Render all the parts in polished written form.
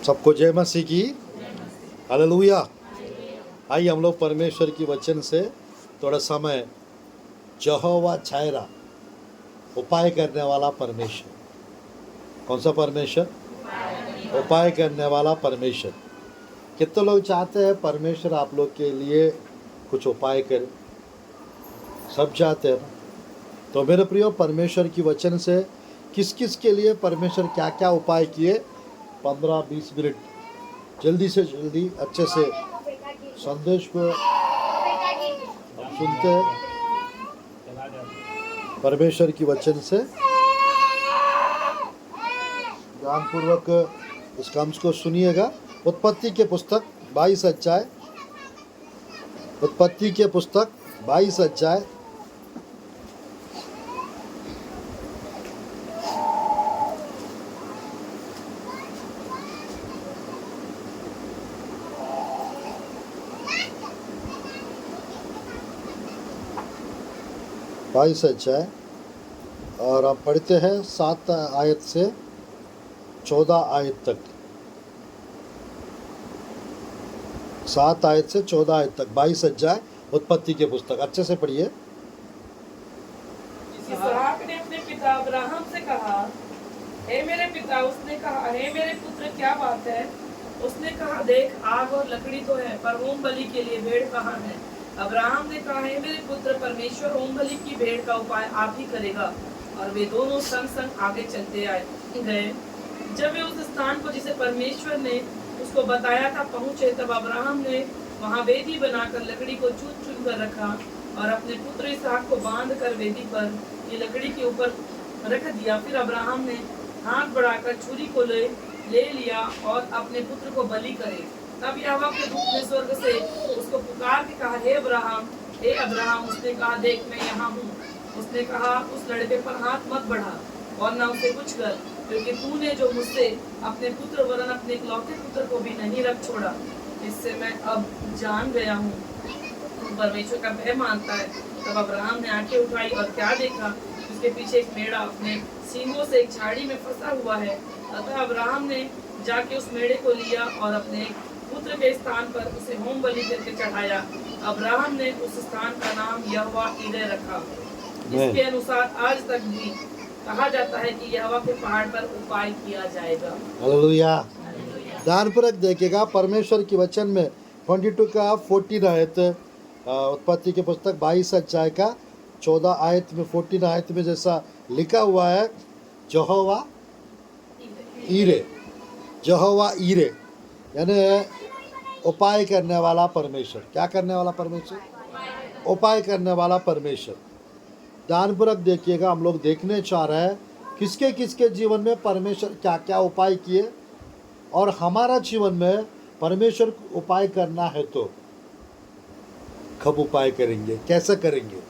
सबको जय मसीह की। हालेलुया। आइए हम लोग परमेश्वर की वचन से थोड़ा समय यहोवा छायरा, उपाय करने वाला परमेश्वर। कौन सा परमेश्वर? उपाय करने वाला परमेश्वर। कितने लोग चाहते हैं परमेश्वर आप लोग के लिए कुछ उपाय करे? सब चाहते हैं ना? तो मेरे प्रियो, परमेश्वर की वचन से किस किस के लिए परमेश्वर क्या क्या उपाय किए, 15-20 मिनट जल्दी से जल्दी अच्छे से संदेश को हम सुनते हैं। परमेश्वर की वचन से ध्यानपूर्वक इस काम को सुनिएगा। उत्पत्ति के पुस्तक 22 अध्याय, उत्पत्ति के पुस्तक 22 अध्याय 22 अध्याय और आप पढ़ते हैं 7 आयत से 14 आयत तक। 7 आयत से 14 आयत तक 22 अध्याय उत्पत्ति के पुस्तक। अच्छे से पढ़िए। इसहाक ने अपने पिता अब्राहम से कहा, हे मेरे पिता। उसने कहा, हे मेरे पुत्र, क्या बात है? उसने कहा, देख, आग और लकड़ी तो है, पर होम बलि के लिए भेड़ कहाँ है? अब्राहम ने कहा, हे मेरे पुत्र, परमेश्वर होम बलि की भेड़ का उपाय आप ही करेगा। और वे दोनों संग संग आगे चलते गए। जब वे उस स्थान को जिसे परमेश्वर ने उसको बताया था पहुंचे, तब अब्राहम ने वहां वेदी बनाकर लकड़ी को चुन चुन कर रखा और अपने पुत्र इसहाक को बांध कर वेदी पर की लकड़ी के ऊपर रख दिया। फिर अब्राहम ने हाथ बढ़ाकर छुरी को ले लिया और अपने पुत्र को बलि करे। तब यहोवा के दूत ने स्वर्ग से उसको पुकार के कहा, हे अब्राहम, हे अब्राहम। उसने कहा, देख, मैं यहाँ हूँ। उसने कहा, उस लड़के पर हाथ मत बढ़ा और न उसे कुछ कर, क्योंकि तूने जो मुझसे अपने पुत्र वरन अपने इकलौते पुत्र को भी नहीं रख छोड़ा, इससे मैं अब जान गया हूँ तू परमेश्वर का भय मानता है। तब अब्राहम ने आंखें उठाई और क्या देखा, उसके पीछे एक मेढ़ा अपने सींगों से एक झाड़ी में फंसा हुआ है। अतः अब्राहम ने जाके उस मेढ़े को लिया और अपने पुत्र के स्थान पर उसे होम बलि करके चढ़ाया। अब्राहम ने उस स्थान का नाम यहोवा ईरे रखा। इसके अनुसार आज तक भी कहा जाता है कि यहोवा के पहाड़ पर उपाय किया जाएगा। हालेलुया। ध्यानपूर्वक देखिएगा। परमेश्वर की वचन में 22 का 14 आयत, उत्पत्ति के पुस्तक 22 अध्याय का 14 आयत में 14 आयत में जैसा लिखा हुआ है, यहोवा ईरे, यहोवा ईरे यानी उपाय करने वाला परमेश्वर। क्या करने वाला परमेश्वर? उपाय करने वाला परमेश्वर। ध्यानपूर्वक देखिएगा। हम लोग देखने चाह रहे हैं किसके किसके जीवन में परमेश्वर क्या क्या उपाय किए, और हमारा जीवन में परमेश्वर उपाय करना है तो कब उपाय करेंगे, कैसे करेंगे।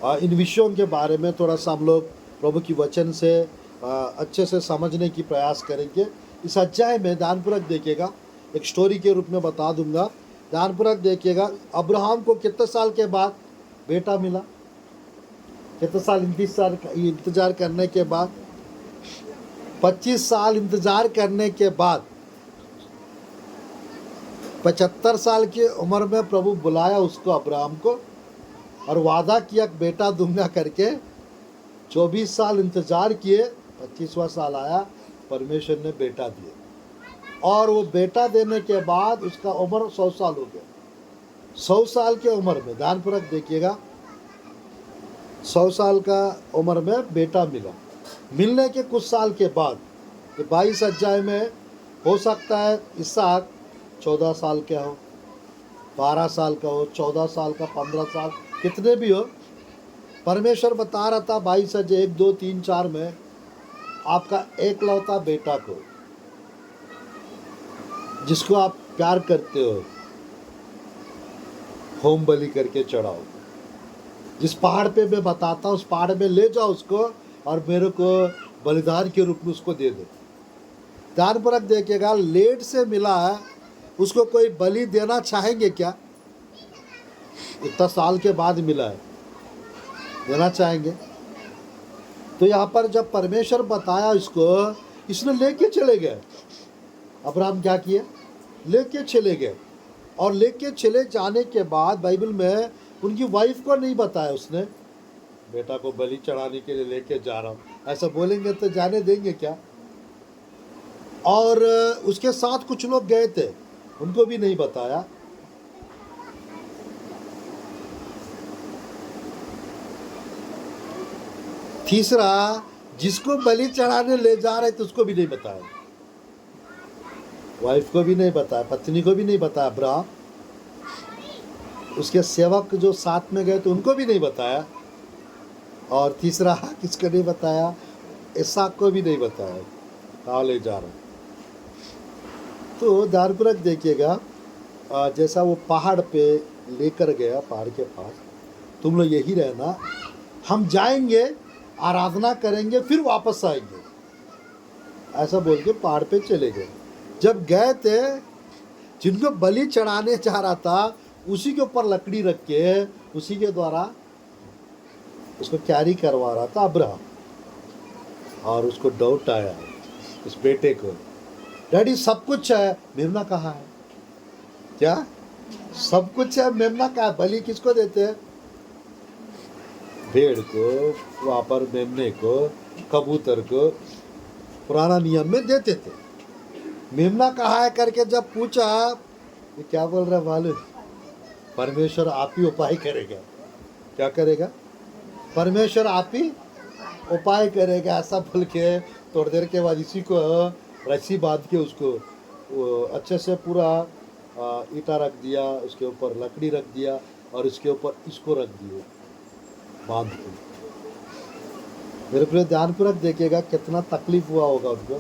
और इन विषयों के बारे में थोड़ा सा हम लोग प्रभु की वचन से अच्छे से समझने की प्रयास करेंगे। इस अध्याय में ध्यानपूर्वक देखिएगा। एक स्टोरी के रूप में बता दूंगा। ध्यानपूर्वक देखिएगा। अब्राहम को कितने साल के बाद बेटा मिला? कितने साल इंतजार करने के बाद? 25 साल इंतजार करने के बाद 75 साल की उम्र में प्रभु बुलाया उसको, अब्राहम को, और वादा किया बेटा दूंगा करके। 24 साल इंतजार किए, 25वां साल आया, परमेश्वर ने बेटा दिया। और वो बेटा देने के बाद उसका उम्र 100 साल हो गया। 100 साल की उम्र में, ध्यानपूर्वक देखिएगा, 100 साल का उम्र में बेटा मिला। मिलने के कुछ साल के बाद 22 अध्याय में हो सकता है इसहाक 14 साल का हो, 12 साल का हो, 14 साल का, 15 साल, कितने भी हो। परमेश्वर बता रहा था 22 अध्याय 1, 2, 3, 4 में आपका एकलौता बेटा को, जिसको आप प्यार करते हो, होम बलि करके चढ़ाओ। जिस पहाड़ पे मैं बताता हूँ उस पहाड़ में ले जाओ उसको और मेरे को बलिदान के रूप में उसको दे दो। ध्यानपूर्वक देखिएगा। लेट से मिला है, उसको कोई बलि देना चाहेंगे क्या? इतना साल के बाद मिला है, देना चाहेंगे? तो यहाँ पर जब परमेश्वर बताया इसको, इसने लेके चले गए। अब्राहम क्या किए, लेके चले गए। और लेके चले जाने के बाद बाइबल में उनकी वाइफ को नहीं बताया उसने, बेटा को बलि चढ़ाने के लिए लेके जा रहा हूँ, ऐसा बोलेंगे तो जाने देंगे क्या। और उसके साथ कुछ लोग गए थे, उनको भी नहीं बताया। तीसरा, जिसको बलि चढ़ाने ले जा रहे थे उसको भी नहीं बताया, वाइफ को भी नहीं बताया, पत्नी को भी नहीं बताया अब्राहम। उसके सेवक जो साथ में गए थे उनको भी नहीं बताया। और तीसरा किसको नहीं बताया, इसहाक को भी नहीं बताया कहाँ ले जा रहा। तो ध्यानपूर्वक देखिएगा, जैसा वो पहाड़ पे लेकर गया, पहाड़ के पास, तुम लोग यही रहना, हम जाएंगे, आराधना करेंगे, फिर वापस आएंगे, ऐसा बोल के पहाड़ पे चले गए। जब गए थे, जिनको बलि चढ़ाने जा रहा था उसी के ऊपर लकड़ी रख के उसी के द्वारा उसको कैरी करवा रहा था अब्राहम। और उसको डाउट आया उस बेटे को, डैडी सब कुछ है, मेमना कहाँ है, क्या सब कुछ है, मेमना कहाँ है, बलि किसको देते हैं, भेड़ को, वहाँ पर मेमने को, कबूतर को पुराना नियम में देते थे। मेमना कहाँ है करके जब पूछा, ये क्या बोल रहा है मालूम, परमेश्वर आप ही उपाय करेगा। क्या करेगा, परमेश्वर आप ही उपाय करेगा, ऐसा बोल के थोड़ी देर के बाद इसी को रस्सी बांध के उसको अच्छे से पूरा ईटा रख दिया, उसके ऊपर लकड़ी रख दिया और इसके ऊपर इसको रख दिए बांध के। मेरे प्रिय ध्यानपूर्वक देखिएगा कितना तकलीफ हुआ होगा उनको।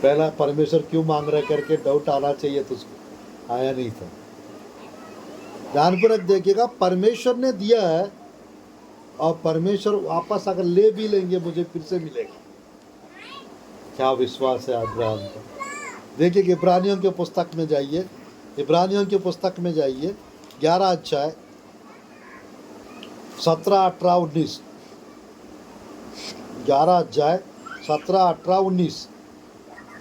पहला परमेश्वर क्यों मांग रहे करके डाउट आना चाहिए तो उसको आया नहीं था। ध्यानपूर्वक देखिएगा, परमेश्वर ने दिया है और परमेश्वर वापस अगर ले भी लेंगे मुझे फिर से मिलेगा। क्या विश्वास है अब्राहम का। देखिए इब्रानियों के पुस्तक में जाइए, इब्रानियों के पुस्तक में जाइए, 11 अध्याय 17, 18, 19, 11 अध्याय 17, 18, 19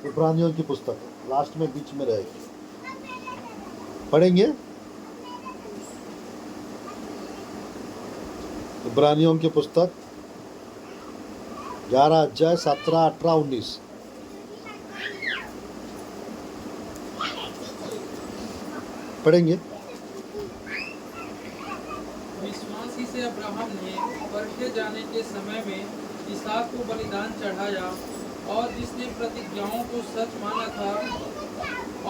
इब्रानियों की पुस्तक, लास्ट में बीच में रहेगी, पढ़ेंगे। इब्रानियों की पुस्तक 11 अध्याय 17, 18, 19 पढ़ेंगे। विश्वास ही से अब्राहम ने परखे जाने के समय में इसहाक को बलिदान चढ़ाया, और जिसने प्रतिज्ञाओं को सच माना था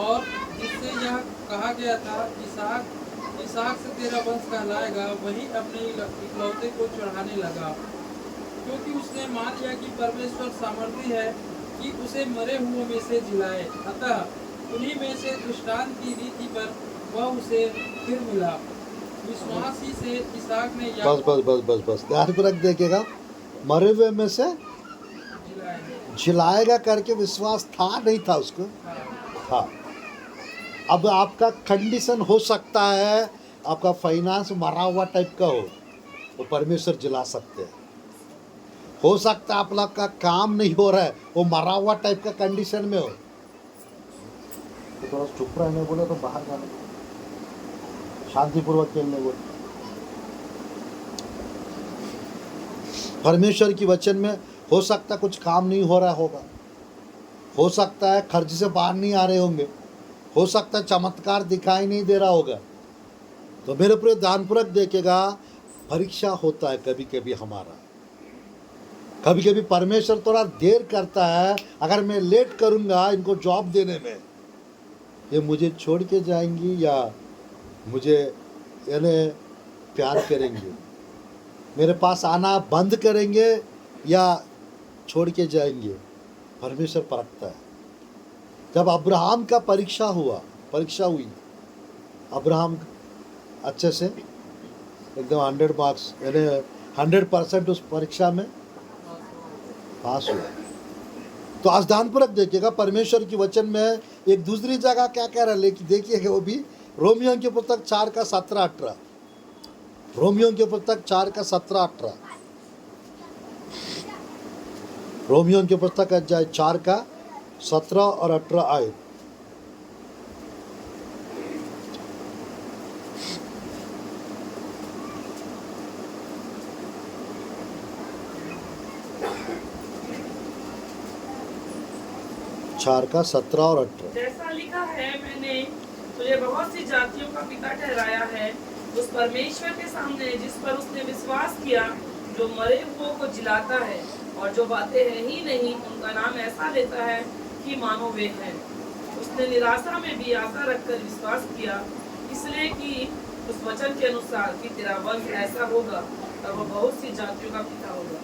और जिससे यह कहा गया था इसहाक से तेरा वंश कहलाएगा, वही अपने इकलौते को चढ़ाने लगा, क्योंकि उसने मान लिया कि परमेश्वर सामर्थी है कि उसे मरे हुओं में से जिलाए। अतः उन्हीं में से दृष्टांत की रीति पर वह उसे फिर मिला। विश्वास ही से इसहाक ने बस ध्यानपूर्वक देखिएगा, मरे हुए में से जिलाएगा करके विश्वास था नहीं था उसको, था। अब आपका कंडीशन हो सकता है, आपका फाइनेंस मरा हुआ टाइप का हो तो परमेश्वर जिला सकते हैं। हो सकता है आप लोग का काम नहीं हो रहा है, वो मरा हुआ टाइप का कंडीशन में हो तो थोड़ा चुप रहने बोले, तो बाहर जाने शांतिपूर्वक खेलने बोले। परमेश्वर की वचन में हो सकता है कुछ काम नहीं हो रहा होगा, हो सकता है खर्च से बाहर नहीं आ रहे होंगे, हो सकता है चमत्कार दिखाई नहीं दे रहा होगा। तो मेरे पूरे ध्यानपूर्वक देखेगा, परीक्षा होता है कभी कभी हमारा, कभी कभी परमेश्वर थोड़ा देर करता है। अगर मैं लेट करूँगा इनको जॉब देने में, ये मुझे छोड़ के जाएंगी या मुझे यानी प्यार करेंगे, मेरे पास आना बंद करेंगे या छोड़ के जाएंगे, परमेश्वर परखता है। जब अब्राहम का परीक्षा हुई, अब्राहम अच्छे से एकदम 100 मार्क्स यानी 100% उस परीक्षा में पास हुआ। तो आज ध्यानपूर्वक देखिएगा, परमेश्वर की वचन में एक दूसरी जगह क्या कह रहा है, लेकिन देखिएगा वो भी रोमियों की पुस्तक 4 का 17, 18, रोमियों की पुस्तक 4 का 17, 18, रोमियों की पुस्तक अध्याय 4 का 17 और 18 आयत। चार का 17 और 18। जैसा लिखा है, मैंने तुझे बहुत सी जातियों का पिता ठहराया है, उस परमेश्वर के सामने जिस पर उसने विश्वास किया, जो मरे हुओं को जिलाता है और जो बातें हैं ही नहीं उनका नाम ऐसा लेता है कि मानो वे हैं। उसने निराशा में भी आशा रखकर विश्वास किया, इसलिए कि उस वचन के अनुसार कि तेरा वंश ऐसा होगा और वह बहुत सी जातियों का पिता होगा।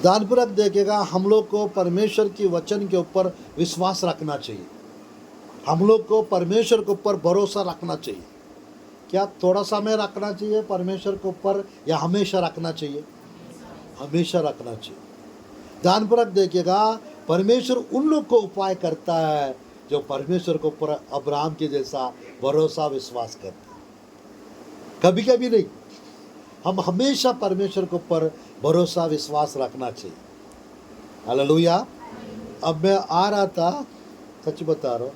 ध्यानपूर्वक देखेगा, हम लोग को परमेश्वर की वचन के ऊपर विश्वास रखना चाहिए। हम लोग को परमेश्वर के ऊपर भरोसा रखना चाहिए। क्या थोड़ा समय रखना चाहिए परमेश्वर के ऊपर, या हमेशा रखना चाहिए? हमेशा रखना चाहिए। ध्यानपूर्वक देखिएगा, परमेश्वर उन लोग को उपाय करता है जो परमेश्वर के ऊपर अब्राहम के जैसा भरोसा विश्वास करते हैं। कभी कभी नहीं, हम हमेशा परमेश्वर के ऊपर भरोसा विश्वास रखना चाहिए। हालेलुया। अब मैं आ रहा था, सच बता रहा हूँ,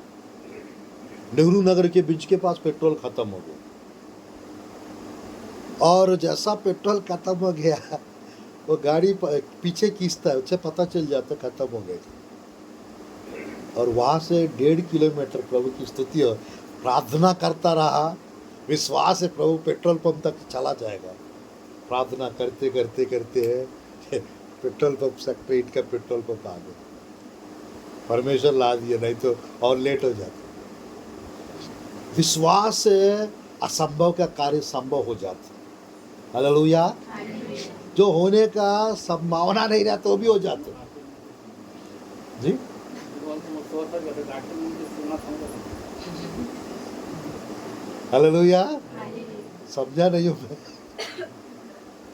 नेहरू नगर के ब्रिज के पास पेट्रोल खत्म हो गया, और जैसा पेट्रोल खत्म हो गया वो गाड़ी पीछे खींचता है, उसे पता चल जाता खत्म हो गया। और वहाँ से 1.5 किलोमीटर प्रभु की स्तुति और प्रार्थना करता रहा। विश्वास है प्रभु पेट्रोल पंप तक चला जाएगा। प्रार्थना करते करते करते पेट्रोल पंप सेक्रेट का पेट्रोल पंप आ गया। परमेश्वर ला दिया, नहीं तो और लेट हो जाता। विश्वास से असंभव का कार्य संभव हो जाता। हालेलुया। जो होने का संभावना नहीं रहता तो भी हो जाते। जी, हालेलुया। समझा नहीं हूँ मैं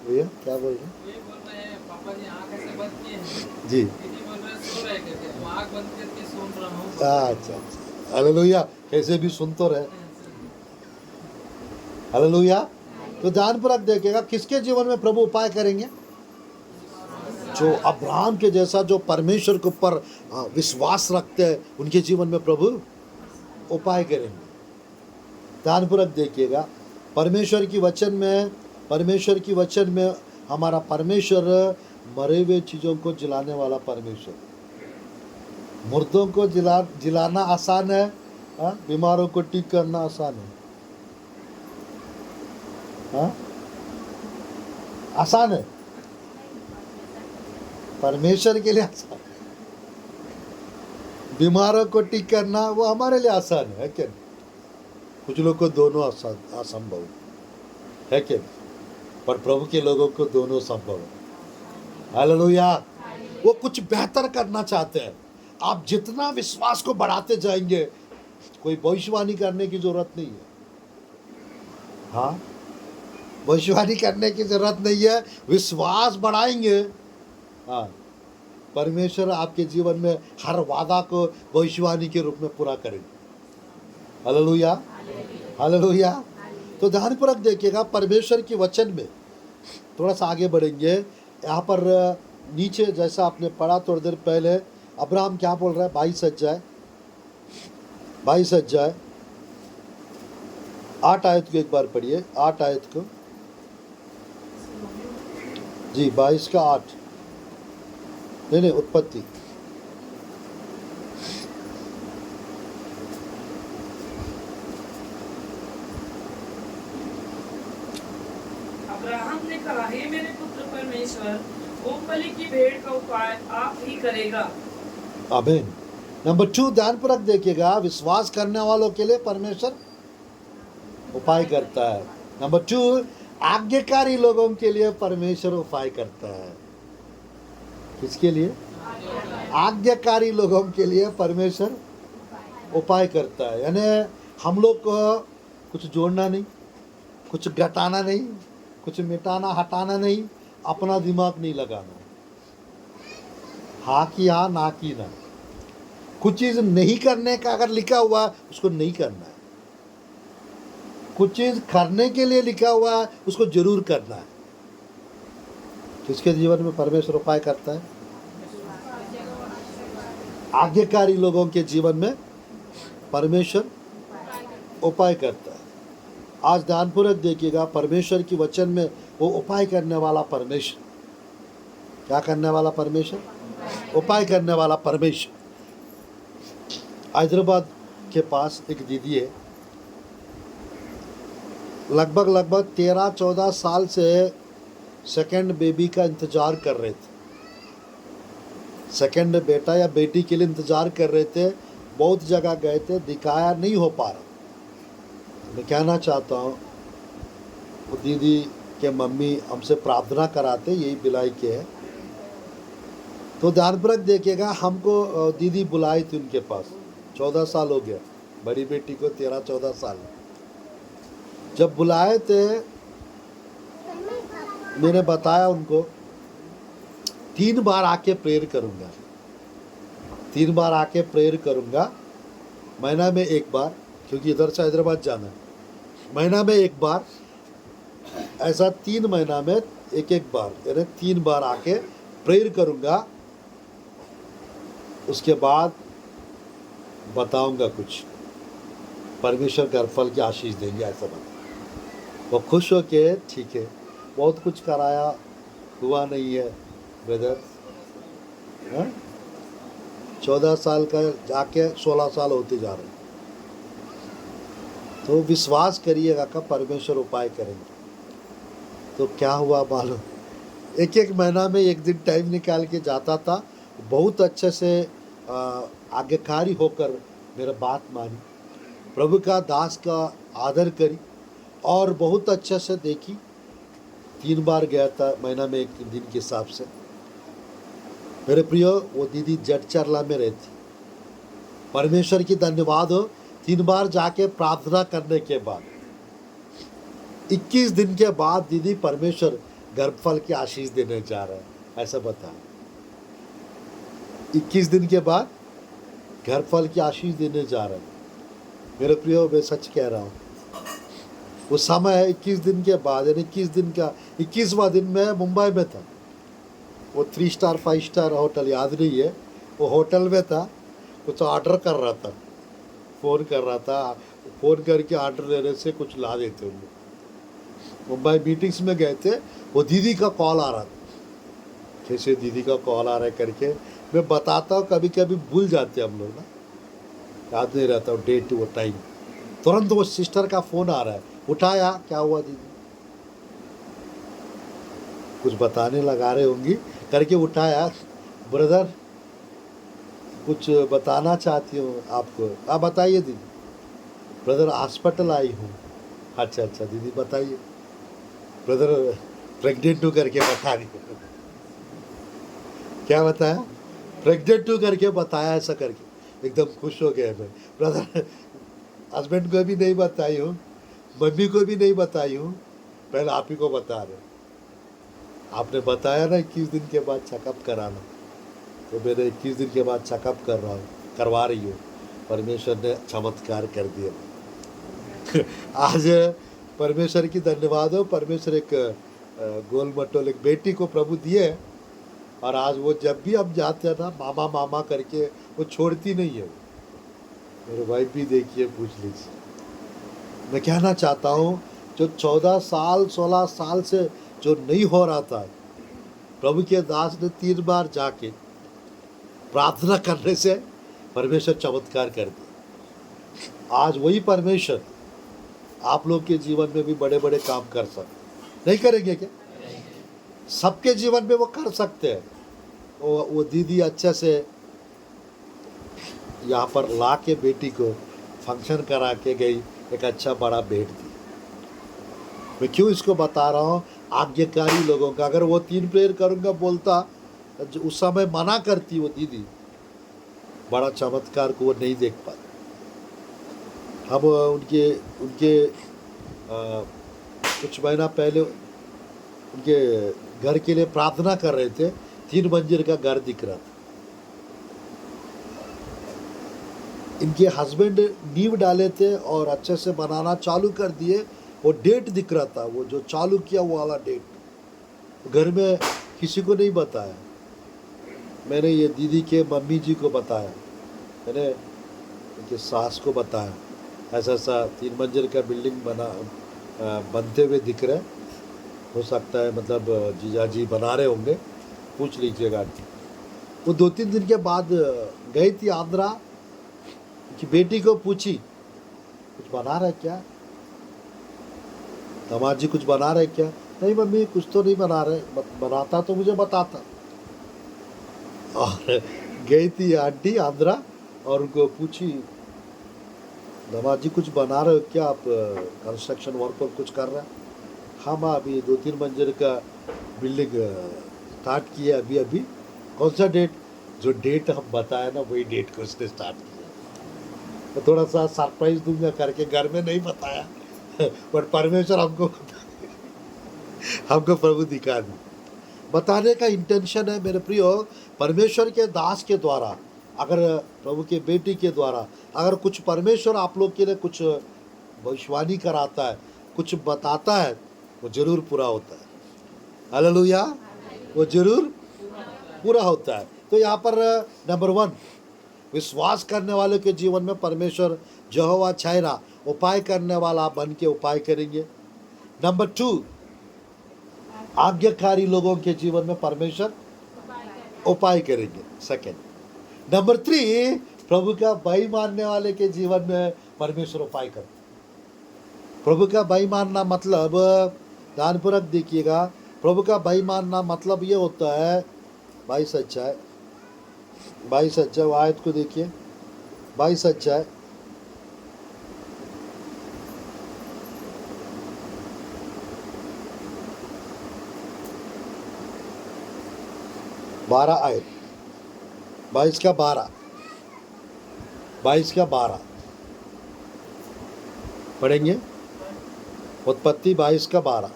भैया, क्या बोल रहे हैं? ये बोल रहे हैं पापा जी आँख ऐसे बंद किए हैं, जी, दीदी बोल रहे हैं सो रहे कहते हैं, वो आँख बंद करके सुन रहा हूँ। अच्छा अच्छा, हालेलुया। कैसे भी सुन तो रहे। हालेलुया। तो ध्यानपूर्वक देखिएगा, किसके जीवन में प्रभु उपाय करेंगे? जो अब्राहम के जैसा, जो परमेश्वर के ऊपर विश्वास रखते हैं, उनके जीवन में प्रभु उपाय करेंगे। ध्यानपूर्वक देखिएगा, परमेश्वर की वचन में हमारा परमेश्वर मरे हुए चीज़ों को जिलाने वाला परमेश्वर। मुर्दों को जिलाना आसान है, बीमारों को ठीक करना आसान है। आसान है, परमेश्वर के लिए आसान। बीमारों को ठीक करना वो हमारे लिए आसान है क्या? कुछ लोग को दोनों असंभव है क्या? पर प्रभु के लोगों को दोनों संभव है। हालेलुया। वो कुछ बेहतर करना चाहते हैं। आप जितना विश्वास को बढ़ाते जाएंगे, कोई भविष्यवाणी करने की जरूरत नहीं है। हाँ, भविष्यवाणी करने की जरूरत नहीं है। विश्वास बढ़ाएंगे, हाँ, परमेश्वर आपके जीवन में हर वादा को भविष्यवाणी के रूप में पूरा करेंगे। Hallelujah, hallelujah. तो ध्यानपूर्वक देखिएगा, परमेश्वर की वचन में थोड़ा सा आगे बढ़ेंगे। यहाँ पर नीचे जैसा आपने पढ़ा थोड़ी देर पहले, अब्राहम क्या बोल रहा है? 22 अध्याय 8 आयत को एक बार पढ़िए। 8 आयत को, जी 22 का 8, नहीं उत्पत्ति। अब्राहम ने कहा, हे मेरे पुत्र परमेश्वर, मूंगफली की भेड़ का उपाय आप ही करेगा। आमीन। नंबर 2, ध्यानपूर्वक देखिएगा, विश्वास करने वालों के लिए परमेश्वर उपाय करता है। नंबर 2, आज्ञाकारी लोगों के लिए परमेश्वर उपाय करता है। किसके लिए? आज्ञाकारी लोगों के लिए परमेश्वर उपाय करता है। यानी हम लोग को कुछ जोड़ना नहीं, कुछ घटाना नहीं, कुछ मिटाना हटाना नहीं, अपना दिमाग नहीं लगाना। हाँ की हाँ, ना की ना। कुछ चीज़ नहीं करने का अगर लिखा हुआ उसको नहीं करना है। कुछ चीज़ करने के लिए लिखा हुआ है उसको जरूर करना है। किसके जीवन में परमेश्वर उपाय करता है? आज्ञाकारी लोगों के जीवन में परमेश्वर उपाय करता है। आज ध्यानपूर्वक देखिएगा, परमेश्वर की वचन में वो उपाय करने वाला परमेश्वर, क्या करने वाला परमेश्वर? उपाय करने वाला परमेश्वर। हैदराबाद के पास एक दीदी है, लगभग 13-14 साल से सेकंड बेबी का इंतज़ार कर रहे थे, सेकंड बेटा या बेटी के लिए इंतज़ार कर रहे थे। बहुत जगह गए थे, दिखाया, नहीं हो पा रहा। मैं कहना चाहता हूँ, वो दीदी के मम्मी हमसे प्रार्थना कराते, यही बिलाई के है। तो ध्यानपूर्वक देखिएगा, हमको दीदी बुलाई थी उनके पास, 14 साल हो गया, बड़ी बेटी को 13-14 साल। जब बुलाए थे, मैंने बताया उनको 3 बार आके प्रेयर करूँगा, 3 बार आके प्रेयर करूँगा, महीना में 1 बार, क्योंकि इधर से हैदराबाद जाना है, महीना में 1 बार, ऐसा 3 महीना में 1-1 बार, यानी 3 बार आके प्रेयर करूँगा। उसके बाद बताऊँगा कुछ, परमेश्वर गर्भफल की आशीष देंगे, ऐसा बता। वो खुश हो के, ठीक है, बहुत कुछ कराया, हुआ नहीं है ब्रदर। 14 साल का जाके 16 साल होते जा रहे हैं। तो विश्वास करिएगा का परमेश्वर उपाय करेंगे। तो क्या हुआ मालूम, 1-1 महीना में 1 दिन टाइम निकाल के जाता था, बहुत अच्छे से आज्ञाकारी होकर मेरा बात मानी, प्रभु का दास का आदर करी और बहुत अच्छे से देखी। 3 बार गया था, महीना में 1 दिन के हिसाब से। मेरे प्रियो, वो दीदी जटचरला में रहती। परमेश्वर की धन्यवाद हो, 3 बार जाके प्रार्थना करने के बाद 21 दिन के बाद दीदी परमेश्वर गर्भफल की आशीष देने जा रहा है, ऐसा बताया। 21 दिन के बाद गर्भफल की आशीष देने जा रहा है। मेरे प्रियो, मैं सच कह रहा हूँ, वो समय है 21 दिन के बाद, यानी 21 दिन का 21वां दिन में मुंबई में था। वो 3 स्टार 5 स्टार होटल याद नहीं है, वो होटल में था, कुछ ऑर्डर कर रहा था, फ़ोन कर रहा था, फ़ोन करके ऑर्डर लेने से कुछ ला देते उनको। मुंबई मीटिंग्स में गए थे, वो दीदी का कॉल आ रहा था, कैसे दीदी का कॉल आ रहा है करके मैं बताता हूँ। कभी कभी भूल जाते हम लोग ना, याद नहीं रहता वो डेट, वो टाइम। तुरंत वो सिस्टर का फ़ोन आ रहा है, उठाया, क्या हुआ दीदी, कुछ बताने लगा रहे होंगी करके उठाया, ब्रदर कुछ बताना चाहती हूँ आपको। आप बताइए दीदी। ब्रदर हॉस्पिटल आई हूँ। अच्छा दीदी बताइए। ब्रदर प्रेग्नेंट हूँ करके बता रही। क्या बताया? प्रेग्नेंट हूँ करके बताया, ऐसा करके एकदम खुश हो गया मैं। ब्रदर हस्बैंड को भी नहीं बताई हूँ, मम्मी को भी नहीं बताई हूँ, पहले आप ही को बता रहे। आपने बताया ना 21 दिन के बाद चेकअप कराना, तो मैंने 21 दिन के बाद चेकअप करवा रही हूँ। परमेश्वर ने चमत्कार कर दिया। आज परमेश्वर की धन्यवाद हो। परमेश्वर एक गोल मटोल एक बेटी को प्रभु दिए, और आज वो जब भी हम जाते हैं ना, मामा मामा करके वो छोड़ती नहीं है। मेरे वाइफ भी देखिए, पूछ लीजिए। मैं कहना चाहता हूँ, जो 14 साल 16 साल से जो नहीं हो रहा था, प्रभु के दास ने 3 बार जाके प्रार्थना करने से परमेश्वर चमत्कार कर दिया। आज वही परमेश्वर आप लोग के जीवन में भी बड़े बड़े काम कर सकते। नहीं करेंगे क्या? सबके जीवन में वो कर सकते हैं। वो दीदी अच्छे से यहाँ पर ला के बेटी को फंक्शन करा के गई, एक अच्छा बड़ा बेड दी। मैं क्यों इसको बता रहा हूँ? आज्ञाकारी लोगों का, अगर वो 3 प्रेयर करूँगा बोलता, उस समय मना करती वो दीदी, बड़ा चमत्कार को वो नहीं देख पाती। हम उनके कुछ महीना पहले उनके घर के लिए प्रार्थना कर रहे थे। 3 मंजिल का घर दिख रहा था। इनके हस्बैंड नींव डाले थे और अच्छे से बनाना चालू कर दिए। वो डेट दिख रहा था, वो जो चालू किया वो वाला डेट। घर में किसी को नहीं बताया, मैंने ये दीदी के मम्मी जी को बताया। मैंने उनकी सास को बताया ऐसा ऐसा 3 मंजिल का बिल्डिंग बनते हुए दिख रहा है, हो सकता है मतलब जीजा जी बना रहे होंगे, पूछ लीजिएगा आंटी। वो 2-3 दिन के बाद गई थी आंध्रा, कि बेटी को पूछी कुछ बना रहा है क्या, दामाद जी कुछ बना रहे क्या? नहीं मम्मी कुछ तो नहीं बना रहे, बनाता तो मुझे बताता। और गई थी आंटी आंध्रा और उनको पूछी दामाद जी कुछ बना रहे हो क्या आप, कंस्ट्रक्शन वर्क पर कुछ कर रहे हैं? हाँ माँ अभी 2-3 मंजिल का बिल्डिंग स्टार्ट किया अभी अभी। कौन सा डेट? जो डेट हम बताया ना वही डेट को उसने स्टार्ट किया। तो थोड़ा सा सरप्राइज दूंगा करके घर में नहीं बताया पर परमेश्वर हमको प्रभु दिखा दी। बताने का इंटेंशन है मेरे प्रियो, परमेश्वर के दास के द्वारा, अगर प्रभु के बेटी के द्वारा अगर कुछ परमेश्वर आप लोग के लिए कुछ भविष्यवाणी कराता है, कुछ बताता है, वो जरूर पूरा होता है। हालेलुया, वो जरूर पूरा होता है। तो यहाँ पर नंबर 1, विश्वास करने वालों के जीवन में परमेश्वर यहोवा छायरा उपाय करने वाला बन के उपाय करेंगे। नंबर 2, आज्ञाकारी लोगों के जीवन में परमेश्वर उपाय करेंगे। सेकंड। नंबर 3, प्रभु का भय मानने वाले के जीवन में परमेश्वर उपाय करते। प्रभु का भय मानना मतलब, ध्यानपूर्वक देखिएगा, प्रभु का भय मानना मतलब ये होता है, 22 अध्याय आयत को देखिए, 22 अध्याय 12 आयत, 22 का 12 पढ़ेंगे। उत्पत्ति 22 का 12।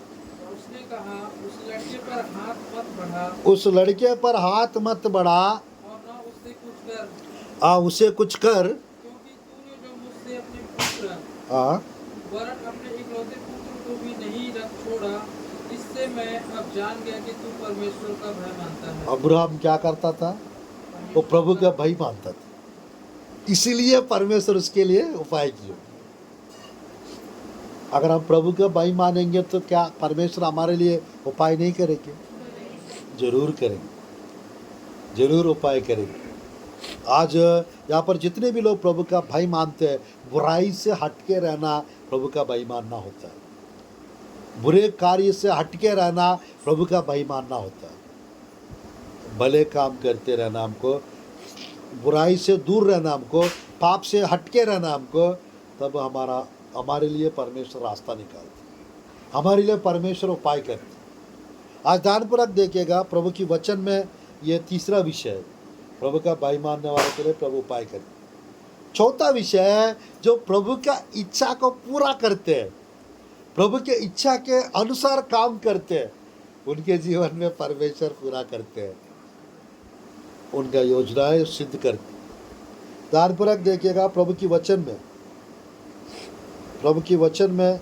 उसने कहा उस लड़के पर हाथ मत बढ़ा उस लड़के पर हाथ मत बढ़ा और न उससे कुछ कर, उसे कुछ कर, क्योंकि तूने जो मुझसे अपने पुत्र वरन अपने इकलौते पुत्र को भी नहीं रख छोड़ा, इससे मैं अब जान गया कि तू परमेश्वर का भय मानता है। अब्राहम क्या करता था? वो प्रभु का भय मानता था, इसीलिए परमेश्वर उसके लिए उपाय किया। अगर हम प्रभु का भय मानेंगे तो क्या परमेश्वर हमारे लिए उपाय नहीं करेंगे? जरूर करेंगे, जरूर उपाय करेंगे। आज यहाँ पर जितने भी लोग प्रभु का भय मानते हैं, बुराई से हटके रहना प्रभु का भय मानना होता है। बुरे कार्य से हटके रहना प्रभु का भय मानना होता है। भले काम करते रहना हमको, बुराई से दूर रहना हमको, पाप से हटके रहना हमको, तब हमारे लिए परमेश्वर रास्ता निकालते, हमारे लिए परमेश्वर उपाय करते। आज ध्यानपूर्वक देखिएगा, प्रभु की वचन में ये तीसरा विषय है, प्रभु का भय मानने वालों के लिए प्रभु उपाय करते। चौथा विषय है, जो प्रभु का इच्छा को पूरा करते हैं, प्रभु के इच्छा के अनुसार काम करते हैं, उनके जीवन में परमेश्वर पूरा करते हैं, उनका योजनाएं सिद्ध करते। ध्यानपूर्वक देखिएगा, प्रभु की वचन में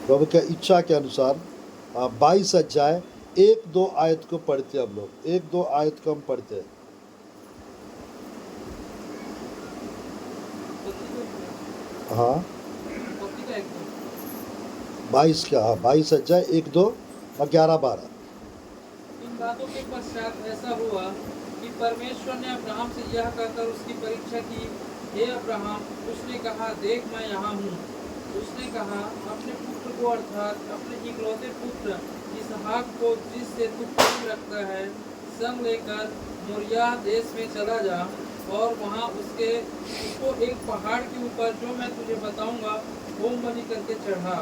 प्रभु के इच्छा के अनुसार 22 अध्याय 1-2 आयत को पढ़ते हैं हम लोग। 1-2 आयत को हम पढ़ते हैं। हाँ, 22 अध्याय 1-2 और 11-12। इन बातों के पश्चात ऐसा हुआ कि परमेश्वर ने अब्राहम से यह कहकर उसकी परीक्षा की, हे अब्राहम। उसने कहा, देख मैं यहाँ हूँ। उसने कहा, अपने पुत्र को अर्थात अपने इकलौते पुत्र इसहाक को, जिससे तू प्रेम रखता है, संग लेकर मोरिया देश में चला जा और वहाँ उसको एक पहाड़ के ऊपर, जो मैं तुझे बताऊंगा, होम बलि करके चढ़ा।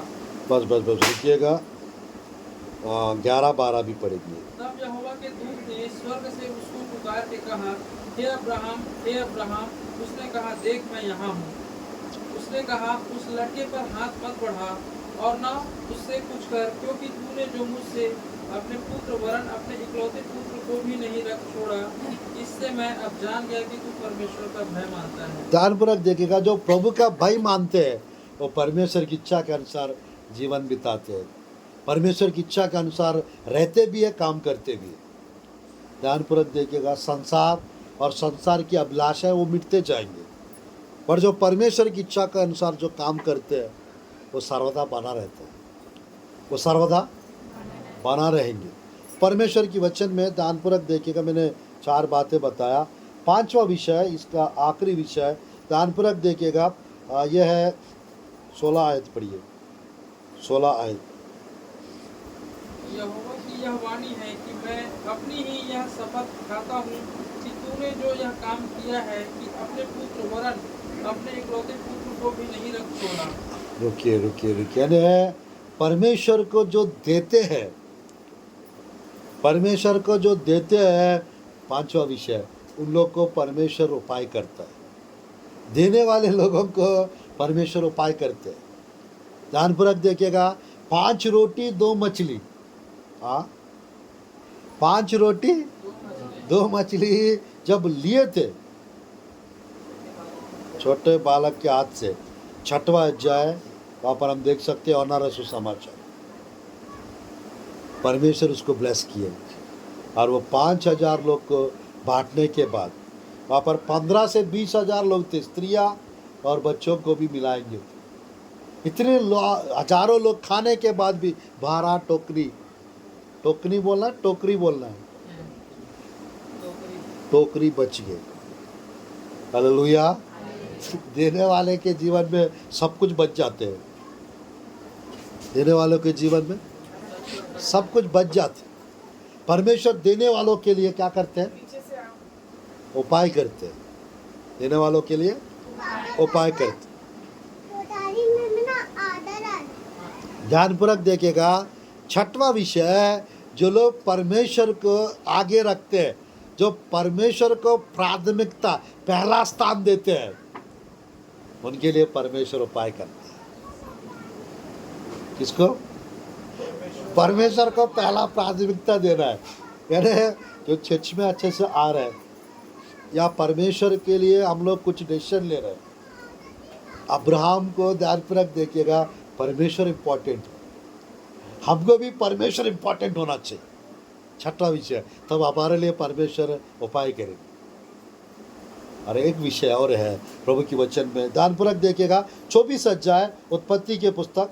बस रुकिएगा, 11-12 भी पढ़ेंगे। तब यहोवा के दूत ने स्वर्ग से उसको पुकार के कहा, हे अब्राहम, हे अब्राहम। उसने कहा, देख मैं यहाँ हूँ। उसने कहा, उस लड़के पर हाथ मत बढ़ा और न उससे कुछ कर, क्योंकि तूने जो मुझसे अपने पुत्र वरन अपने इकलौते पुत्र को भी नहीं रख छोड़ा, इससे मैं अब जान गया कि तू परमेश्वर का भय मानता है। ध्यानपूर्वक देखिएगा, जो प्रभु का भय मानते हैं वो परमेश्वर की इच्छा के अनुसार जीवन बिताते हैं, परमेश्वर की इच्छा के अनुसार रहते भी है, काम करते भी है। ध्यानपूर्वक देखिएगा, संसार और संसार की अभिलाषाएं वो मिटते जाएंगे, पर जो परमेश्वर की इच्छा के अनुसार जो काम करते हैं वो सर्वदा बना रहते हैं, वो सर्वदा बना रहेंगे। परमेश्वर की वचन में ध्यानपूर्वक देखिएगा, मैंने 4 बातें बताया। 5वां विषय, इसका आखिरी विषय, ध्यानपूर्वक देखिएगा, यह है 16 आयत पढ़िए, 16 आयत। यहोवा की यह वाणी है कि मैं अपनी ही यह शपथ खाता हूँ कि तूने जो यह काम किया है कि अपने पुत्र वरन अपने इकलौते पुत्र को भी नहीं रख छोड़ा। रुकिए रुकिए रुकिए, यानी परमेश्वर को जो देते हैं, परमेश्वर को जो देते हैं, 5वां विषय, उन लोग को परमेश्वर उपाय करता है। देने वाले लोगों को परमेश्वर उपाय करते हैं। ध्यानपूर्वक देखिएगा, 5 रोटी 2 मछली, 5 रोटी 2 मछली जब लिए थे छोटे बालक के हाथ से, 6वां अध्याय वहाँ पर हम देख सकते हैं, ऑनर सुसमाचार, परमेश्वर उसको ब्लेस किए और वो 5000 लोग को बांटने के बाद वहाँ पर 15 से 20,000 लोग थे, स्त्रियाँ और बच्चों को भी मिलाएंगे। इतने हजारों लोग खाने के बाद भी 12 टोकरी, टोकरी बोलना है, टोकरी बोलना है, टोकरी बच गए। हालेलुया। देने वाले के जीवन में सब कुछ बच जाते हैं, देने वालों के जीवन में सब कुछ बच जाते। परमेश्वर देने वालों के लिए क्या करते हैं? पीछे से आओ। उपाय करते हैं, देने वालों के लिए उपाय करते। ध्यानपूर्वक देखिएगा, 6वां विषय, जो लोग परमेश्वर को आगे रखते हैं, जो परमेश्वर को प्राथमिकता, पहला स्थान देते हैं, उनके लिए परमेश्वर उपाय करता है। किसको? परमेश्वर को पहला प्राथमिकता देना है। यानी जो चर्च में अच्छे से आ रहे हैं या परमेश्वर के लिए हम लोग कुछ डिसीजन ले रहे हैं, अब्राहम को ध्यानपूर्वक देखिएगा, परमेश्वर इम्पोर्टेंट है, हमको भी परमेश्वर इम्पोर्टेंट होना चाहिए। 6वां विषय, तब हमारे लिए परमेश्वर उपाय करेंगे। और एक विषय और है प्रभु की वचन में, ध्यानपूर्वक देखिएगा, 24 अध्याय उत्पत्ति के पुस्तक,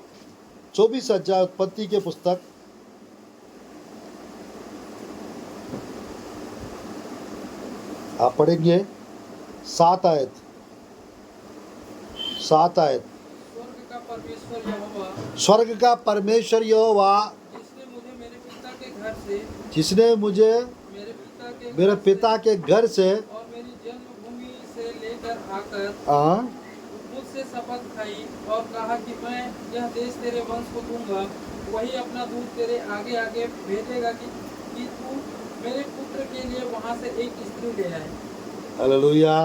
24 अध्याय उत्पत्ति के पुस्तक, आप पढ़ेंगे 7 आयत, 7 आयत। स्वर्ग का परमेश्वर यहोवा, स्वर्ग का परमेश्वर यहोवा, जिसने मुझे मेरे पिता के घर से, जिसने मुझे मेरे पिता के घर से और मेरी जन्मभूमि से लेकर आकर मुझसे शपथ खाई और कहा कि मैं यह देश तेरे वंश को दूंगा, वही अपना दूत तेरे आगे आगे भेजेगा कि तू मेरे पुत्र के लिए वहां से एक स्त्री ले आए। हालेलुया।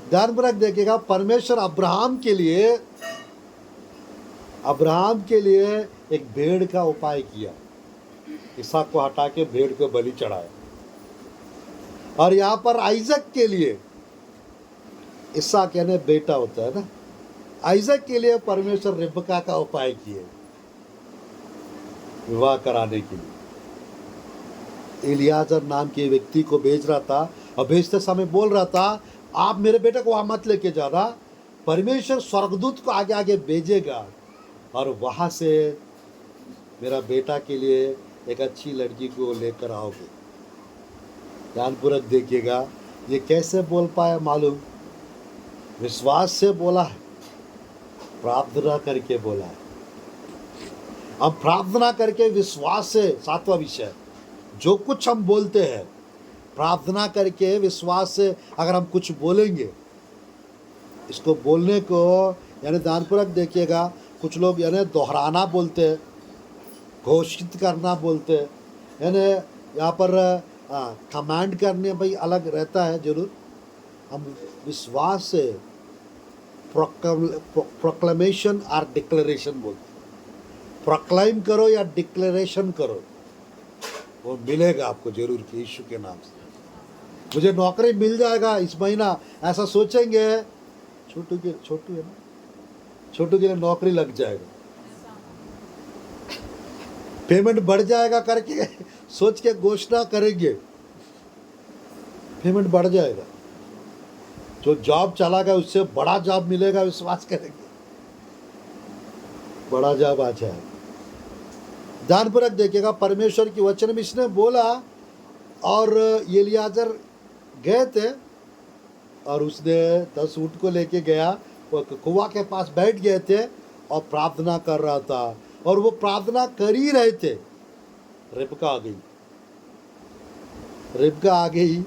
ध्यानपूर्वक देखिएगा, परमेश्वर अब्राहम के लिए एक भेड़ का उपाय किया, इसहाक को हटा के भेड़ को बलि चढ़ाया। और यहाँ पर आइजक के लिए, इसहाक यानी बेटा होता है ना, आइजक के लिए परमेश्वर रिबका का उपाय किए विवाह कराने के लिए। इलियाजर नाम के व्यक्ति को भेज रहा था और भेजते समय बोल रहा था, आप मेरे बेटे को वहां मत लेके जाना, परमेश्वर स्वर्गदूत को आगे आगे भेजेगा और वहां से मेरा बेटा के लिए एक अच्छी लड़की को लेकर आओगे। ध्यानपूर्वक देखिएगा, ये कैसे बोल पाया मालूम? विश्वास से बोला है, प्रार्थना करके बोला है। हम प्रार्थना करके विश्वास से, 7वां विषय, जो कुछ हम बोलते हैं प्रार्थना करके विश्वास से अगर हम कुछ बोलेंगे, इसको बोलने को यानी ध्यानपूर्वक देखिएगा, कुछ लोग यानी दोहराना बोलते हैं, घोषित करना बोलते हैं, यानी यहाँ पर कमांड करने भाई अलग रहता है जरूर। हम विश्वास से प्रोक्लेमेशन और डिक्लेरेशन बोलते हैं। प्रोक्लाइम करो या डिक्लेरेशन करो, वो मिलेगा आपको जरूर कि यीशु के नाम से मुझे नौकरी मिल जाएगा इस महीना, ऐसा सोचेंगे, छोटू है ना, छोटू के लिए नौकरी लग जाएगा, पेमेंट बढ़ जाएगा करके सोच के घोषणा करेंगे, पेमेंट बढ़ जाएगा। जो जॉब चला गया उससे बड़ा जॉब मिलेगा, विश्वास करेंगे, बड़ा जॉब आ जाएगा। ध्यानपूर्वक देखिएगा, परमेश्वर की वचन में इसने बोला और एलियाजर गए थे और उसने 10 ऊँट को लेके गया, वो कुआं के पास बैठ गए थे और प्रार्थना कर रहा था। और वो प्रार्थना कर ही रहे थे, रिबका आ गई। रिबका आ गई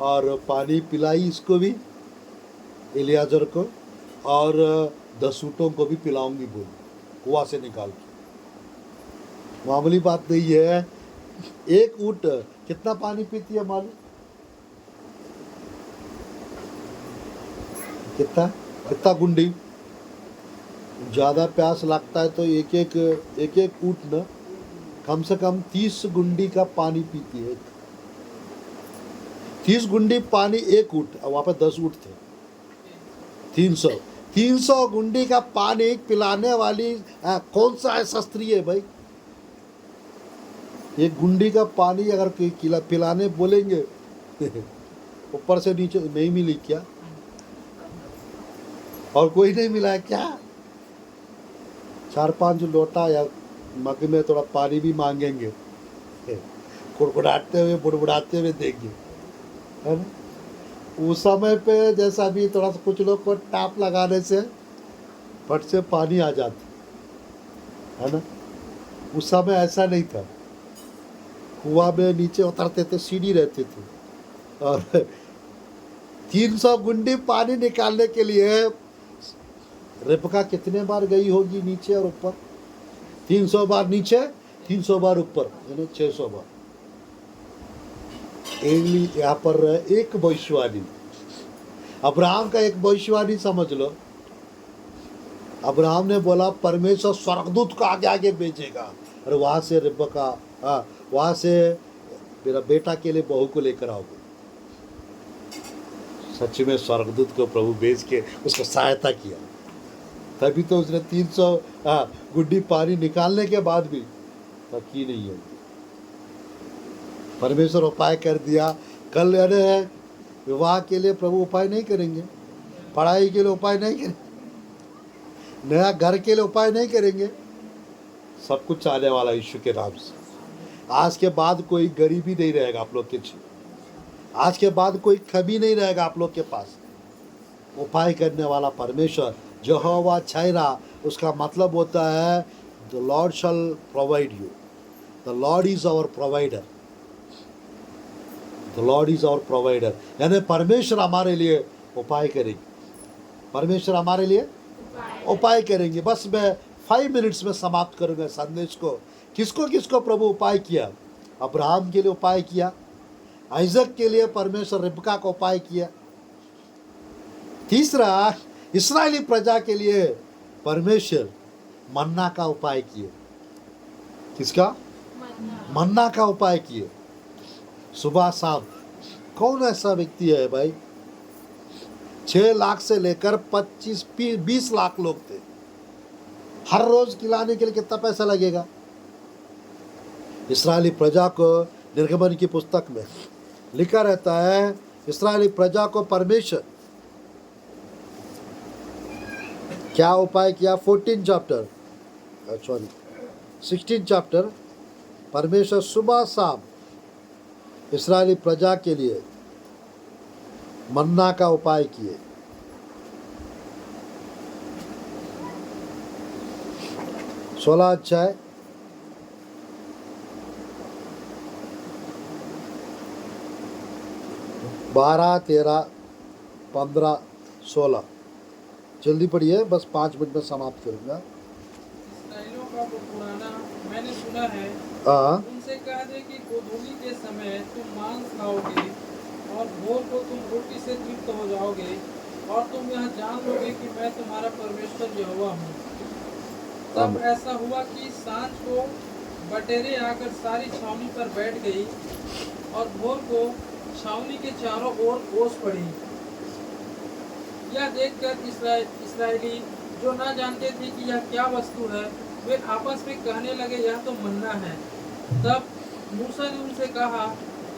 और पानी पिलाई इसको भी, एलियाजर को, और 10 ऊँटों को भी पिलाऊंगी बोली, कुआं से निकाल के। मामूली बात नहीं है। एक ऊँट कितना पानी पीती है मालूम? कितना कितना गुंडी? ज़्यादा प्यास लगता है तो एक एक ऊँट न कम से कम 30 गुंडी का पानी पीती है। 30 गुंडी पानी एक ऊँट, वहाँ पर 10 ऊँट थे, 300 गुंडी का पानी पिलाने वाली कौन सा है शास्त्री है भाई? एक गुंडी का पानी अगर पिलाने बोलेंगे ऊपर से नीचे नहीं मिली क्या? और कोई नहीं मिला है क्या? 4-5 लोटा या मग में थोड़ा पानी भी मांगेंगे, कुड़कुड़ाते हुए बुड़बुड़ाते हुए देंगे, है ना? उस समय पे जैसा अभी थोड़ा सा कुछ लोग को टाप लगाने से फट से पानी आ जाता है ना, उस समय ऐसा नहीं था। कुआं में नीचे उतरते थे, सीढ़ी रहती थी, और 300 गुंडी पानी निकालने के लिए रिबका कितने बार गई होगी नीचे और ऊपर? 300 बार नीचे, 300 बार ऊपर, यानी 600 बार। यहाँ पर एक भविष्यवाणी, अब्राहम का एक भविष्यवाणी समझ लो। अब्राहम ने बोला परमेश्वर स्वर्गदूत को आगे आगे भेजेगा, और वहाँ से रिबका, वहाँ से मेरा बेटा के लिए बहू को लेकर आओगे। सच में स्वर्गदूत को प्रभु भेज के उसको सहायता किया, तभी तो उसने 300 गुड्डी पानी निकालने के बाद भी की नहीं है। परमेश्वर उपाय कर दिया। कल अरे विवाह के लिए प्रभु उपाय नहीं करेंगे, पढ़ाई के लिए उपाय नहीं करेंगे, नया घर के लिए उपाय नहीं करेंगे, सब कुछ आने वाला यीशु के नाम से। आज के बाद कोई गरीबी नहीं रहेगा आप लोग के जी, आज के बाद कोई कमी नहीं रहेगा आप लोग के पास। उपाय करने वाला परमेश्वर यहोवा छैरा, उसका मतलब होता है the Lord shall provide you, the Lord is our provider, the Lord is our provider, यानी परमेश्वर हमारे लिए उपाय करेंगे, परमेश्वर हमारे लिए उपाय करेंगे। बस मैं 5 मिनट्स में समाप्त करूंगा संदेश को। किसको किसको प्रभु उपाय किया? अब्राहम के लिए उपाय किया, आइजक के लिए परमेश्वर रिबका का उपाय किया। तीसरा, इस्राएली प्रजा के लिए परमेश्वर मन्ना का उपाय किए। किसका? मन्ना का उपाय किए, सुबह शाम। कौन ऐसा व्यक्ति है भाई? 6 लाख से लेकर 25-20 लाख लोग थे, हर रोज खिलाने के लिए कितना पैसा लगेगा? इस्राएली प्रजा को निर्गमन की पुस्तक में लिखा रहता है, इस्राएली प्रजा को परमेश्वर क्या उपाय किया? 16 चैप्टर परमेश्वर सुबह शाम इस्राएली प्रजा के लिए मन्ना का उपाय किए। सोलह अध्याय 12, 13, 15, 16 जल्दी पढ़िए, बस 5 मिनट में समाप्त करूंगा। इस्राएलियों का वो पुराना मैंने सुना है, हाँ, उनसे कह दे कि गोधूली के समय तुम मांस खाओगे और भोर को तुम रोटी से तृप्त हो जाओगे, और तुम यह जान लोगे कि मैं तुम्हारा परमेश्वर यहोवा हूँ। तब ऐसा हुआ कि सांझ को बटेरें आकर सारी छावनी पर बैठ गई, और भोर को छावनी के चारों ओर ओस पड़ी। यह देखकर इस्राएली जो ना जानते थे कि यह क्या वस्तु है, वे आपस में कहने लगे यह तो मन्ना है। तब मूसा ने उनसे कहा,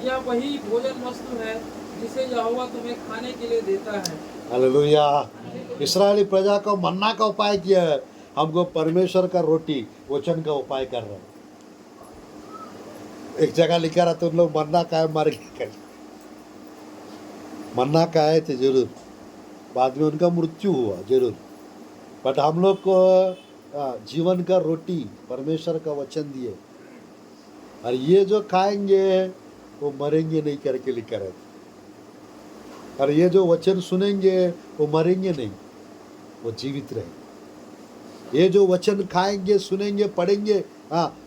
यह वही भोजन वस्तु है जिसे यहोवा तुम्हें खाने के लिए देता है। हालेलुया। इस्राएली प्रजा को मन्ना का उपाय किया है, हमको परमेश्वर का रोटी वचन का उपाय कर रहे हैं। एक जगह लिखा रहा तुम लोग मन्ना खाए मर गए, मन्ना खाए थे जरूर, बाद में उनका मृत्यु हुआ जरूर, बट हम लोग को जीवन का रोटी परमेश्वर का वचन दिए, और ये जो खाएंगे वो मरेंगे नहीं करके लिखा रहता, और ये जो वचन सुनेंगे वो मरेंगे नहीं, वो जीवित रहेंगे। ये जो वचन खाएंगे, सुनेंगे, पढ़ेंगे,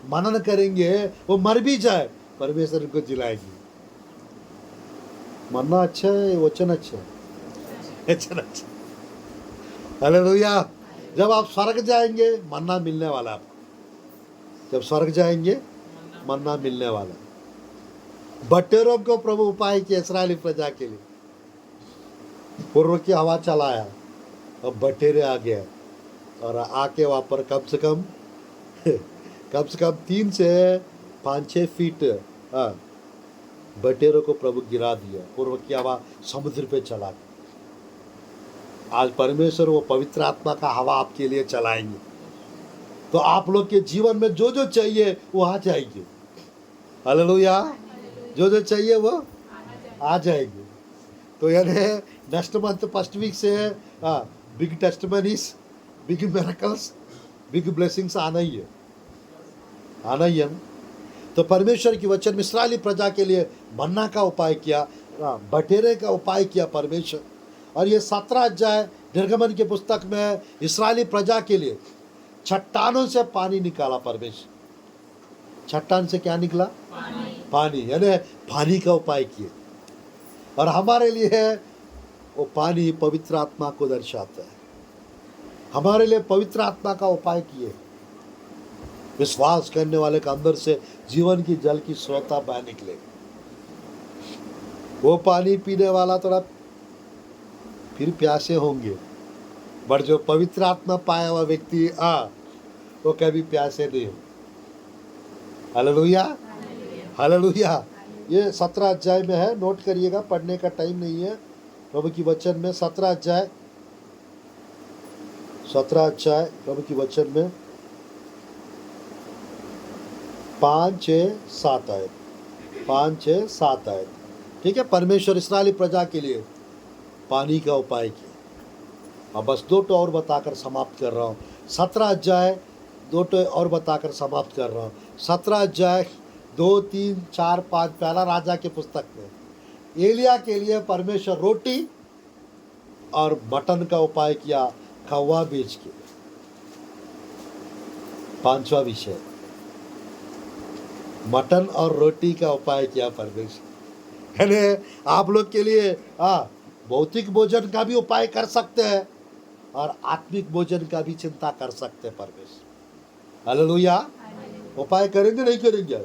मनन करेंगे, वो मर भी जाए परमेश्वर को जिलाएंगे। मरना अच्छा है, वचन अच्छा है, वचन अच्छा। हालेलुया। जब आप स्वर्ग जाएंगे मन्ना मिलने वाला आपको, जब स्वर्ग जाएंगे मन्ना मिलने वाला। बटेरों को प्रभु उपाय किया इस्राएली प्रजा के लिए, पूर्व की हवा चलाया, अब बटेरे आ गया, और आके वहाँ पर कम से कम 3 से 5-6 फीट बटेरों को प्रभु गिरा दिया, पूर्व की हवा समुद्र पे चला। आज परमेश्वर वो पवित्र आत्मा का हवा आपके लिए चलाएंगे, तो आप लोग के जीवन में जो जो चाहिए वो आ जाएंगे। हालेलुया। जो जो चाहिए वो आ जाएंगे। तो यानी नेक्स्ट मंथ फर्स्ट वीक से big testimonies, big miracles, big blessings आना ही है, आना ही है। तो परमेश्वर की वचन में इस्राएली प्रजा के लिए मन्ना का उपाय किया, बटेरे का उपाय किया परमेश्वर। और ये 17 अध्याय निर्गमन की पुस्तक में इस्राएली प्रजा के लिए चट्टानों से पानी निकाला परमेश्वर। चट्टान से क्या निकला? पानी, यानी पानी का उपाय किए। और हमारे लिए वो पानी पवित्र आत्मा को दर्शाता है। हमारे लिए पवित्र आत्मा का उपाय किए। विश्वास करने वाले के अंदर से जीवन की जल की स्रोता बह निकले। वो पानी पीने वाला थोड़ा फिर प्यासे होंगे, बट जो पवित्र आत्मा पाया हुआ व्यक्ति वो कभी प्यासे नहीं हो। Hallelujah, hallelujah. ये 17 अध्याय में है, नोट करिएगा, पढ़ने का टाइम नहीं है। प्रभु की वचन में 17 अध्याय प्रभु की वचन में 5-6-7 आयत, 5-6-7 आयत। ठीक है। परमेश्वर इस्राएली प्रजा के लिए पानी का उपाय किया। अब बस 2 और बताकर समाप्त कर रहा हूँ। 17 अध्याय 2 और बताकर समाप्त कर रहा हूँ। 17 अध्याय 2, 3, 4, 5 पहला राजा के पुस्तक में एलिया के लिए परमेश्वर रोटी और मटन का उपाय किया कौवा बेच के। 5वां विषय मटन और रोटी का उपाय किया परमेश्वर। यानी आप लोग के लिए भौतिक भोजन का भी उपाय कर सकते हैं और आत्मिक भोजन का भी चिंता कर सकते हैं परमेश्वर। हालेलुया। उपाय करेंगे नहीं करेंगे?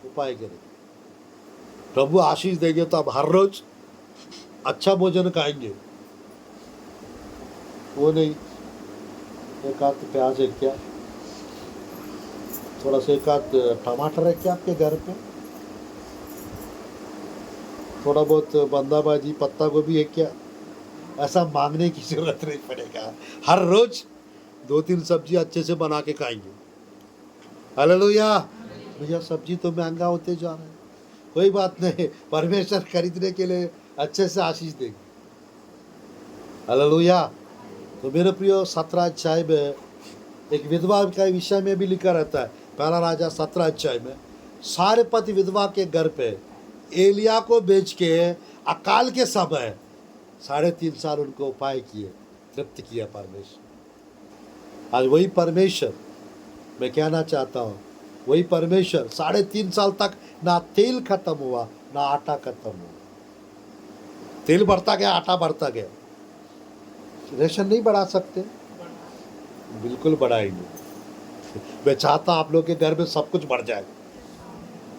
उपाय करेंगे। प्रभु आशीष देंगे तो आप हर रोज अच्छा भोजन खाएंगे। वो नहीं एक आध प्याज है क्या, थोड़ा सा एक आध टमाटर है क्या आपके घर पे, थोड़ा बहुत बंदाबाजी पत्ता गोभी है क्या, ऐसा मांगने की जरूरत नहीं पड़ेगा। हर रोज 2-3 सब्जी अच्छे से बना के खाएंगे। हालेलुया। भैया सब्जी तो महंगा होते जा रहा है, कोई बात नहीं, परमेश्वर खरीदने के लिए अच्छे से आशीष देंगे। हालेलुया। तो मेरे प्रियो 17 अध्याय में एक विधवा के विषय में भी लिखा रहता है। पहला राजा 17 अध्याय में सारेपत विधवा के घर पे एलिया को बेच के अकाल के समय 3.5 साल उनको उपाय किए, तृप्त किया परमेश्वर। आज वही परमेश्वर मैं कहना चाहता हूँ, वही परमेश्वर 3.5 साल तक ना तेल खत्म हुआ ना आटा खत्म हुआ। तेल बढ़ता गया, आटा बढ़ता गया। रेशन नहीं बढ़ा सकते? बिल्कुल बढ़ाएंगे। मैं चाहता आप लोग के घर में सब कुछ बढ़ जाए,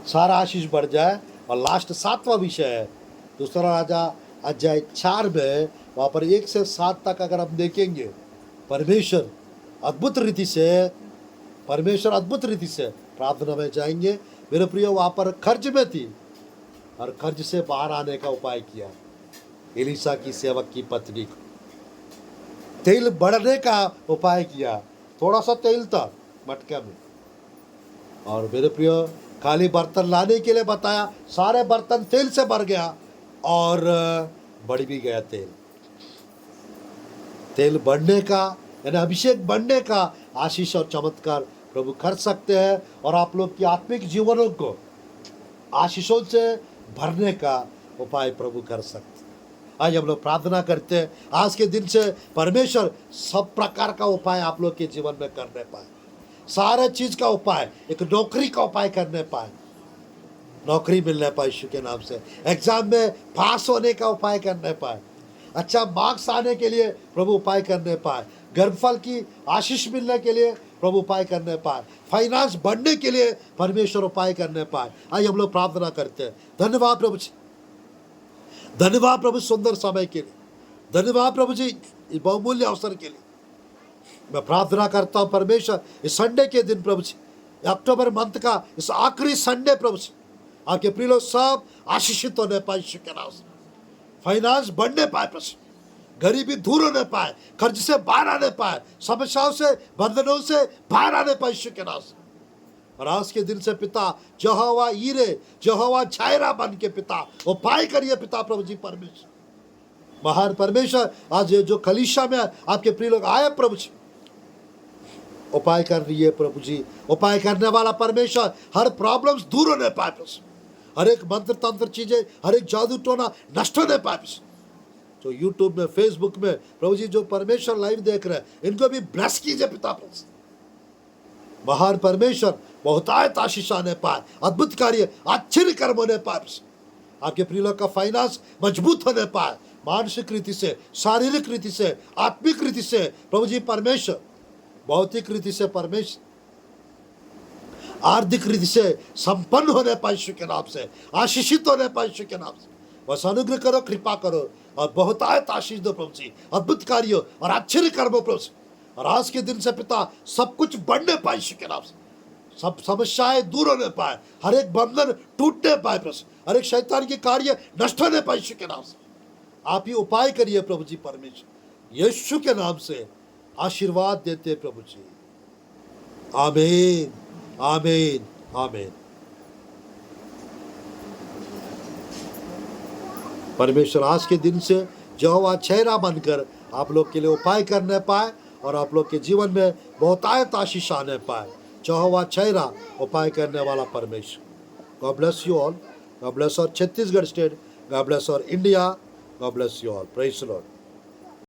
सारा आशीष बढ़ जाए। और लास्ट 7वां विषय है दूसरा राजा अध्याय 4 में, वहाँ पर 1 से 7 तक अगर हम देखेंगे परमेश्वर अद्भुत रीति से प्रार्थना में जाएंगे। मेरे प्रियो वहाँ पर खर्च में थी, और कर्ज से बाहर आने का उपाय किया। एलिशा की सेवक की पत्नी को तेल बढ़ने का उपाय किया। थोड़ा सा तेल था मटके में, और मेरे प्रिय खाली बर्तन लाने के लिए बताया, सारे बर्तन तेल से भर गया और बढ़ भी गया तेल। तेल बढ़ने का यानी अभिषेक बढ़ने का आशीष और चमत्कार प्रभु कर सकते हैं, और आप लोग की आत्मिक जीवनों को आशीषों से भरने का उपाय प्रभु कर सकते हैं। आज हम लोग प्रार्थना करते हैं आज के दिन से परमेश्वर सब प्रकार का उपाय आप लोग के जीवन में करने पाए, सारे चीज का उपाय, एक नौकरी का उपाय करने पाए, नौकरी मिलने पाए यीशु के नाम से, एग्जाम में पास होने का उपाय करने पाए, अच्छा मार्क्स आने के लिए प्रभु उपाय करने पाए, गर्भफल की आशीष मिलने के लिए प्रभु उपाय करने पाए, फाइनेंस बढ़ने के लिए परमेश्वर उपाय करने पाए। आज हम लोग प्रार्थना करते हैं। धन्यवाद प्रभु जी, धन्यवाद प्रभु सुंदर समय के लिए, धन्यवाद प्रभु जी इस बहुमूल्य अवसर के लिए। मैं प्रार्थना करता हूँ परमेश्वर इस संडे के दिन प्रभु जी, अक्टूबर मंथ का इस आखिरी संडे प्रभु जी, आपके प्रिय लोग सब आशीषित होने पाए यीशु के नाम से, फाइनेंस बढ़ने पाए प्रभु, गरीबी दूर होने पाए, कर्ज से बाहर आने पाए, समस्याओं से बंधनों से बाहर आने पाए यीशु के नाम से। और आज के दिन से पिता यहोवा यीरे, यहोवा जायरा बन के पिता उपाय करिए पिता प्रभु जी परमेश्वर, महान परमेश्वर। आज ये जो कलीसिया में आपके प्रिय लोग आए प्रभु जी, उपाय कर रही है प्रभु जी, उपाय करने वाला परमेश्वर, हर प्रॉब्लम्स दूर होने पाए प्रभु, हर एक मंत्र तंत्र चीजें, हर एक जादू टोना नष्ट होने पाए। जो यूट्यूब में फेसबुक में प्रभु जी जो परमेश्वर लाइव देख रहे हैं, इनको भी ब्लेस कीजिए पिता प्रभु, महान परमेश्वर, बहुतायत आशीष आने पाए, अद्भुत कार्य आश्चर्य कर्म होने पाए, आपके प्रिय लोग का फाइनेंस मजबूत होने पाए, मानसिक रीति से, शारीरिक रीति से, आत्मिक रीति से प्रभु जी परमेश्वर, भौतिक रीति से परमेश्वर, आर्थिक रीति से संपन्न होने पाए यीशु के नाम से, आशीषित होने पाए यीशु के नाम से। बस अनुग्रह करो, कृपा करो और बहुतायत आशीष दो प्रभु जी, अद्भुत कार्यों और आश्चर्य कर्मों प्रभु जी। और आज के दिन से पिता सब कुछ बढ़ने पाए यीशु के नाम से, सब समस्याएं दूर होने पाए, हर एक बंधन टूटने पाए प्रभु, हर एक शैतान के कार्य नष्ट होने पाए यीशु के नाम से। आप ही उपाय करिए प्रभु जी परमेश्वर, यीशु के नाम से आशीर्वाद देते प्रभु जी, आमीन आमीन आमीन। परमेश्वर आज के दिन से यहोवा चेहरा बनकर आप लोग के लिए उपाय करने पाए और आप लोग के जीवन में बहुतायत आशीष आने पाए। यहोवा चेहरा उपाय करने वाला परमेश्वर। God bless you all, God bless और छत्तीसगढ़ स्टेट, गॉड ब्लेस और India, God bless you all, praise the Lord.